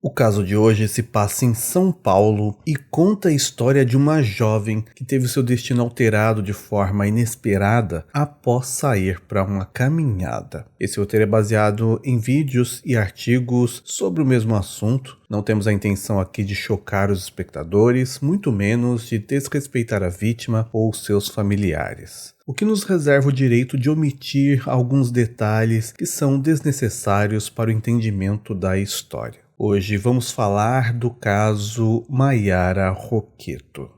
O caso de hoje se passa em São Paulo e conta a história de uma jovem que teve seu destino alterado de forma inesperada após sair para uma caminhada. Esse roteiro é baseado em vídeos e artigos sobre o mesmo assunto. Não temos a intenção aqui de chocar os espectadores, muito menos de desrespeitar a vítima ou seus familiares. O que nos reserva o direito de omitir alguns detalhes que são desnecessários para o entendimento da história. Hoje vamos falar do caso Maiara Roqueto.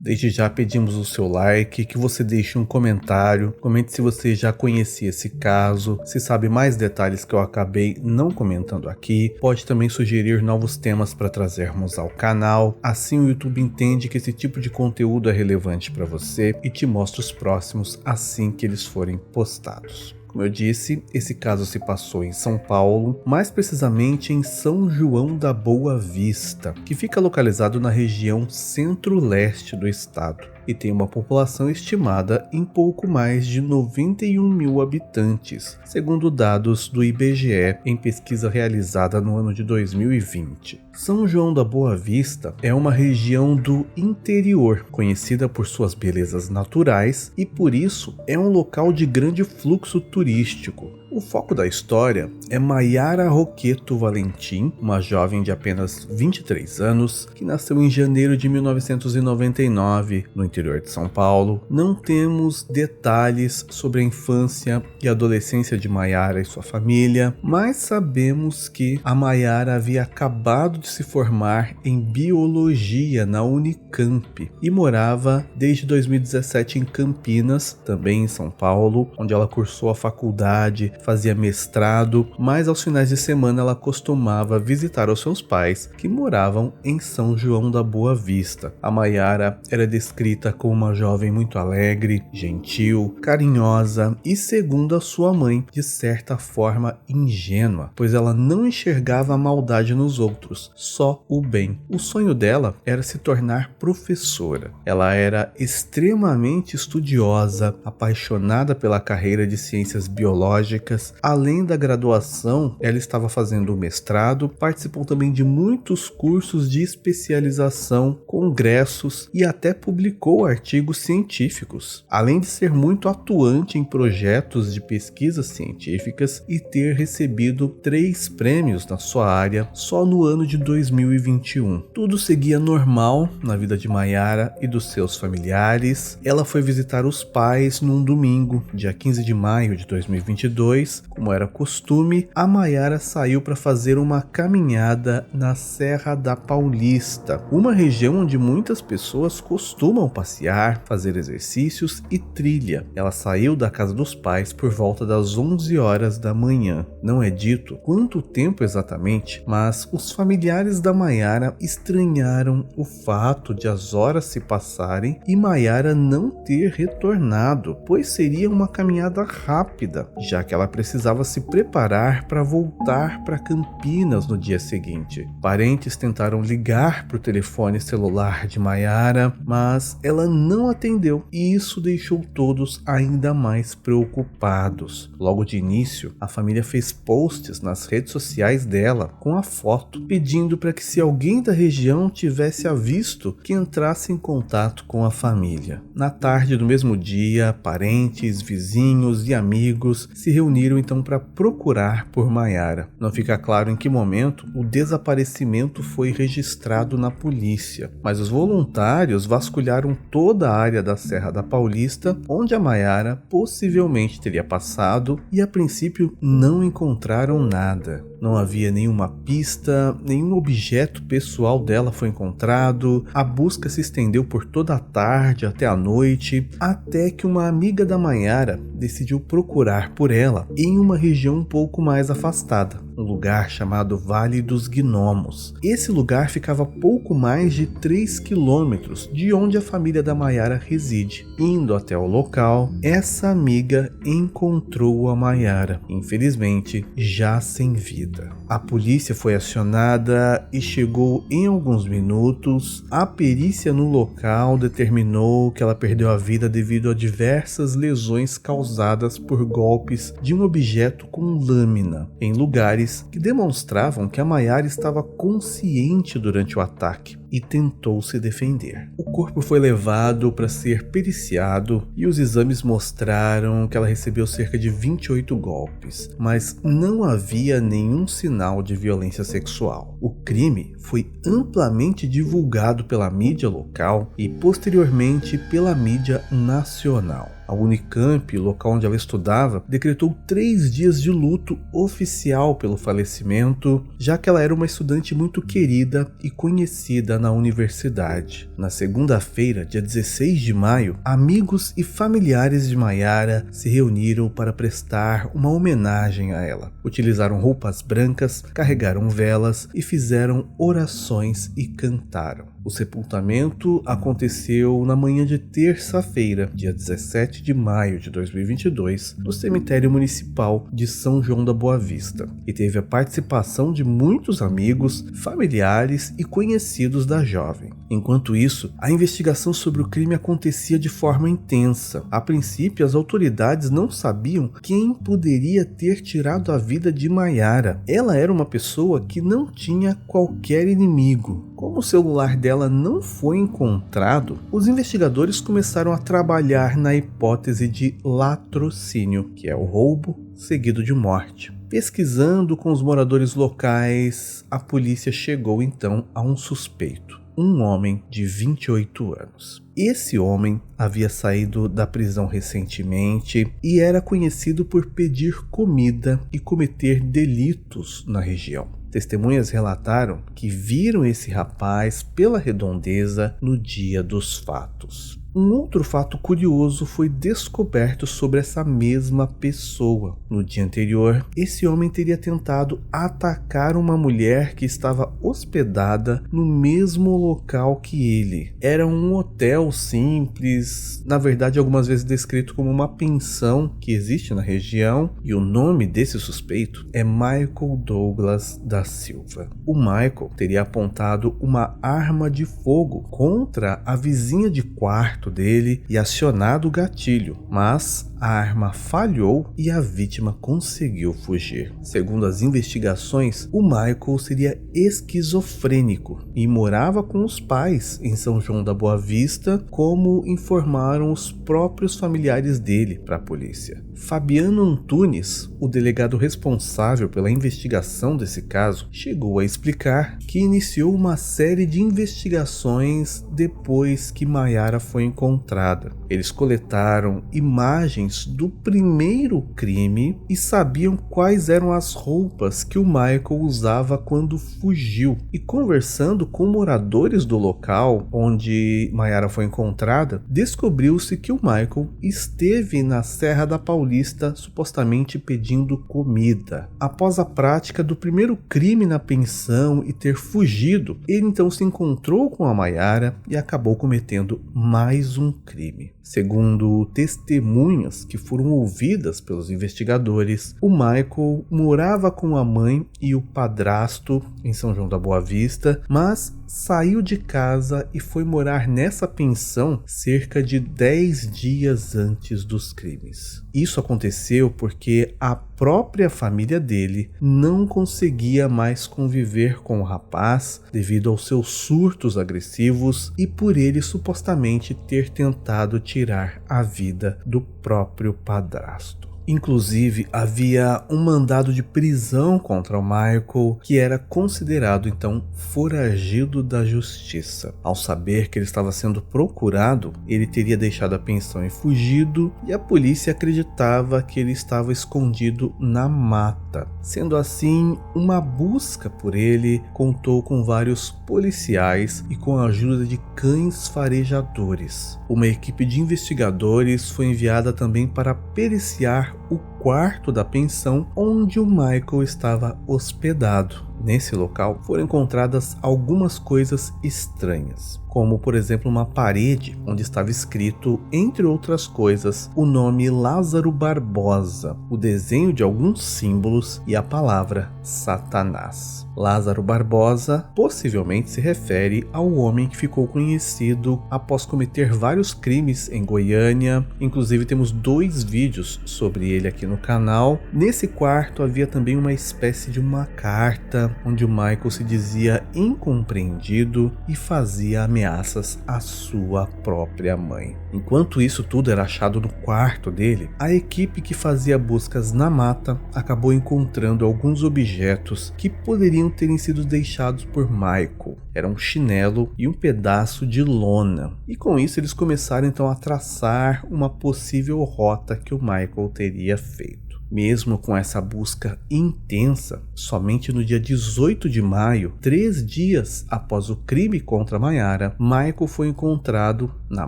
Desde já pedimos o seu like, que você deixe um comentário, comente se você já conhecia esse caso, se sabe mais detalhes que eu acabei não comentando aqui, pode também sugerir novos temas para trazermos ao canal, assim o YouTube entende que esse tipo de conteúdo é relevante para você e te mostra os próximos assim que eles forem postados. Como eu disse, esse caso se passou em São Paulo, mais precisamente em São João da Boa Vista, que fica localizado na região centro-leste do estado e tem uma população estimada em pouco mais de 91 mil habitantes, segundo dados do IBGE em pesquisa realizada no ano de 2020. São João da Boa Vista é uma região do interior, conhecida por suas belezas naturais e por isso é um local de grande fluxo turístico. O foco da história é Maiara Roqueto Valentim, uma jovem de apenas 23 anos, que nasceu em janeiro de 1999 no interior de São Paulo. Não temos detalhes sobre a infância e adolescência de Maiara e sua família, mas sabemos que a Maiara havia acabado de se formar em biologia na Unicamp e morava desde 2017 em Campinas, também em São Paulo, onde ela cursou a faculdade, fazia mestrado, mas aos finais de semana ela costumava visitar os seus pais, que moravam em São João da Boa Vista. A Maiara era descrita como uma jovem muito alegre, gentil, carinhosa e, segundo a sua mãe, de certa forma ingênua, pois ela não enxergava a maldade nos outros, só o bem. O sonho dela era se tornar professora. Ela era extremamente estudiosa, apaixonada pela carreira de ciências biológicas. Além da graduação, ela estava fazendo o mestrado, participou também de muitos cursos de especialização, congressos e até publicou artigos científicos. Além de ser muito atuante em projetos de pesquisas científicas e ter recebido 3 prêmios na sua área só no ano de 2021. Tudo seguia normal na vida de Maiara e dos seus familiares. Ela foi visitar os pais num domingo, dia 15 de maio de 2022. Como era costume, a Maiara saiu para fazer uma caminhada na Serra da Paulista, uma região onde muitas pessoas costumam passear, fazer exercícios e trilha. Ela saiu da casa dos pais por volta das 11 horas da manhã. Não é dito quanto tempo exatamente, mas os familiares da Maiara estranharam o fato de as horas se passarem e Maiara não ter retornado, pois seria uma caminhada rápida, já que ela precisava se preparar para voltar para Campinas no dia seguinte. Parentes tentaram ligar para o telefone celular de Maiara, mas ela não atendeu e isso deixou todos ainda mais preocupados. Logo de início, a família fez posts nas redes sociais dela com a foto, pedindo para que se alguém da região tivesse a visto, que entrasse em contato com a família. Na tarde do mesmo dia, parentes, vizinhos e amigos se reuniram então para procurar por Maiara. Não fica claro em que momento o desaparecimento foi registrado na polícia, mas os voluntários vasculharam toda a área da Serra da Paulista onde a Maiara possivelmente teria passado e a princípio não encontraram nada. Não havia nenhuma pista, nenhum objeto pessoal dela foi encontrado. A busca se estendeu por toda a tarde até a noite, até que uma amiga da Maiara decidiu procurar por ela em uma região um pouco mais afastada. um lugar chamado Vale dos Gnomos. Esse lugar ficava a pouco mais de 3 quilômetros de onde a família da Maiara reside. Indo até o local, essa amiga encontrou a Maiara, infelizmente já sem vida. A polícia foi acionada e chegou em alguns minutos. A perícia no local determinou que ela perdeu a vida devido a diversas lesões causadas por golpes de um objeto com lâmina em lugares que demonstravam que a Maiara estava consciente durante o ataque e tentou se defender. O corpo foi levado para ser periciado e os exames mostraram que ela recebeu cerca de 28 golpes, mas não havia nenhum sinal de violência sexual. O crime foi amplamente divulgado pela mídia local e posteriormente pela mídia nacional. A Unicamp, local onde ela estudava, decretou 3 dias de luto oficial pelo falecimento, já que ela era uma estudante muito querida e conhecida na universidade. Na segunda-feira, dia 16 de maio, amigos e familiares de Maiara se reuniram para prestar uma homenagem a ela. Utilizaram roupas brancas, carregaram velas e fizeram orações e cantaram. O sepultamento aconteceu na manhã de terça-feira, dia 17 de maio de 2022, no cemitério municipal de São João da Boa Vista, e teve a participação de muitos amigos, familiares e conhecidos da jovem. Enquanto isso, a investigação sobre o crime acontecia de forma intensa. A princípio, as autoridades não sabiam quem poderia ter tirado a vida de Maiara. Ela era uma pessoa que não tinha qualquer inimigo. Como o celular dela não foi encontrado, os investigadores começaram a trabalhar na hipótese de latrocínio, que é o roubo seguido de morte. Pesquisando com os moradores locais, a polícia chegou então a um suspeito, um homem de 28 anos. Esse homem havia saído da prisão recentemente e era conhecido por pedir comida e cometer delitos na região. Testemunhas relataram que viram esse rapaz pela redondeza no dia dos fatos. Um outro fato curioso foi descoberto sobre essa mesma pessoa. No dia anterior, esse homem teria tentado atacar uma mulher que estava hospedada no mesmo local que ele. Era um hotel simples, na verdade algumas vezes descrito como uma pensão que existe na região, e o nome desse suspeito é Michael Douglas da Silva. O Michael teria apontado uma arma de fogo contra a vizinha de quarto dele e acionado o gatilho, mas a arma falhou e a vítima conseguiu fugir. Segundo as investigações, o Michael seria esquizofrênico e morava com os pais em São João da Boa Vista, como informaram os próprios familiares dele para a polícia. Fabiano Antunes, o delegado responsável pela investigação desse caso, chegou a explicar que iniciou uma série de investigações depois que Maiara foi encontrada. Eles coletaram imagens do primeiro crime e sabiam quais eram as roupas que o Michael usava quando fugiu. E conversando com moradores do local onde Maiara foi encontrada, descobriu-se que o Michael esteve na Serra da Paulista supostamente pedindo comida. Após a prática do primeiro crime na pensão e ter fugido, ele então se encontrou com a Maiara e acabou cometendo mais um crime. Segundo testemunhas que foram ouvidas pelos investigadores, o Michael morava com a mãe e o padrasto em São João da Boa Vista, mas saiu de casa e foi morar nessa pensão cerca de 10 dias antes dos crimes. Isso aconteceu porque a própria família dele não conseguia mais conviver com o rapaz devido aos seus surtos agressivos e por ele supostamente ter tentado tirar a vida do próprio padrasto. Inclusive, havia um mandado de prisão contra o Michael, que era considerado então foragido da justiça. Ao saber que ele estava sendo procurado, ele teria deixado a pensão e fugido, e a polícia acreditava que ele estava escondido na mata. mata. Sendo assim, uma busca por ele contou com vários policiais e com a ajuda de cães farejadores. Uma equipe de investigadores foi enviada também para periciar o quarto da pensão onde o Michael estava hospedado. Nesse local foram encontradas algumas coisas estranhas, como por exemplo uma parede onde estava escrito, entre outras coisas, o nome Lázaro Barbosa, o desenho de alguns símbolos e a palavra Satanás. Lázaro Barbosa possivelmente se refere ao homem que ficou conhecido após cometer vários crimes em Goiânia. Inclusive temos 2 vídeos sobre ele aqui no canal. Nesse quarto havia também uma espécie de uma carta onde o Michael se dizia incompreendido e fazia ameaças à sua própria mãe. Enquanto isso tudo era achado no quarto dele, a equipe que fazia buscas na mata acabou encontrando alguns objetos que poderiam terem sido deixados por Michael. Era um chinelo e um pedaço de lona. E com isso eles começaram então a traçar uma possível rota que o Michael teria feito. Mesmo com essa busca intensa, somente no dia 18 de maio, 3 dias após o crime contra Maiara, Michael foi encontrado na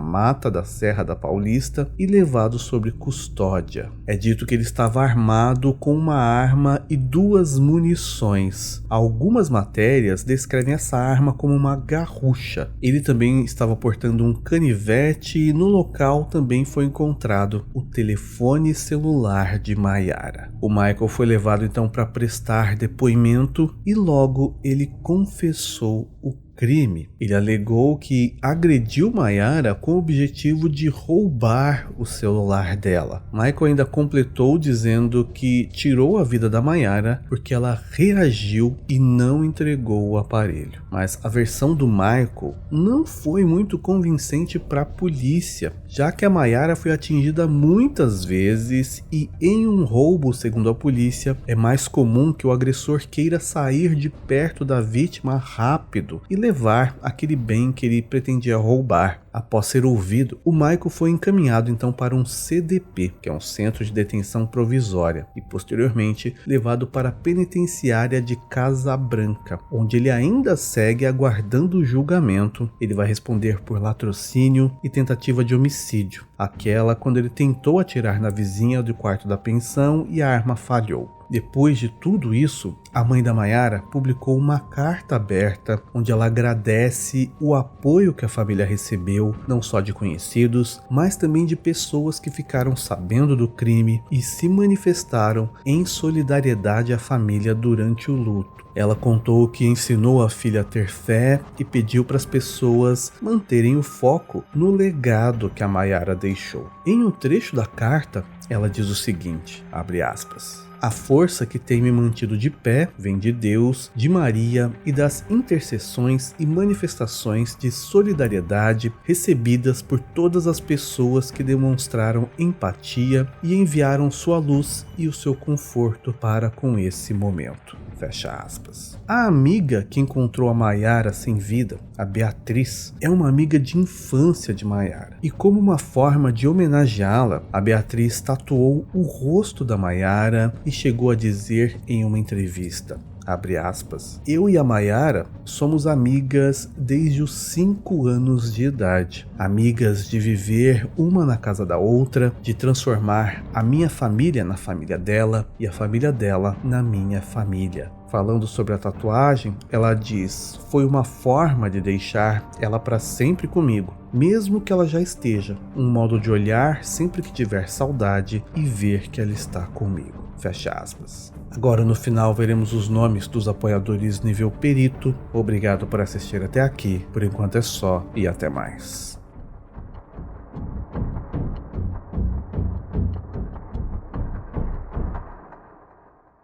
mata da Serra da Paulista e levado sob custódia. É dito que ele estava armado com uma arma e 2 munições. Algumas matérias descrevem essa arma como uma garrucha. Ele também estava portando um canivete e no local também foi encontrado o telefone celular de Maiara. O Michael foi levado então para prestar depoimento e logo ele confessou o crime. Ele alegou que agrediu Maiara com o objetivo de roubar o celular dela. Michael ainda completou dizendo que tirou a vida da Maiara porque ela reagiu e não entregou o aparelho. Mas a versão do Michael não foi muito convincente para a polícia, já que a Maiara foi atingida muitas vezes e em um roubo, segundo a polícia, é mais comum que o agressor queira sair de perto da vítima rápido e levar aquele bem que ele pretendia roubar. Após ser ouvido, o Michael foi encaminhado então para um CDP, que é um centro de detenção provisória, e posteriormente levado para a penitenciária de Casa Branca, onde ele ainda segue aguardando o julgamento. Ele vai responder por latrocínio e tentativa de homicídio, aquela quando ele tentou atirar na vizinha do quarto da pensão e a arma falhou. Depois de tudo isso, a mãe da Maiara publicou uma carta aberta onde ela agradece o apoio que a família recebeu, não só de conhecidos, mas também de pessoas que ficaram sabendo do crime e se manifestaram em solidariedade à família durante o luto. Ela contou que ensinou a filha a ter fé e pediu para as pessoas manterem o foco no legado que a Maiara deixou. Em um trecho da carta, ela diz o seguinte, abre aspas: "A força que tem me mantido de pé vem de Deus, de Maria e das intercessões e manifestações de solidariedade recebidas por todas as pessoas que demonstraram empatia e enviaram sua luz e o seu conforto para com esse momento." Fecha aspas. A amiga que encontrou a Maiara sem vida, a Beatriz, é uma amiga de infância de Maiara. E como uma forma de homenageá-la, a Beatriz tatuou o rosto da Maiara e chegou a dizer em uma entrevista, abre aspas, "Eu e a Maiara somos amigas desde os 5 anos de idade. Amigas de viver uma na casa da outra, de transformar a minha família na família dela e a família dela na minha família." Falando sobre a tatuagem, ela diz, "Foi uma forma de deixar ela para sempre comigo, mesmo que ela já esteja. Um modo de olhar sempre que tiver saudade e ver que ela está comigo." Fecha aspas. Agora no final veremos os nomes dos apoiadores nível perito. Obrigado por assistir até aqui. Por enquanto é só e até mais.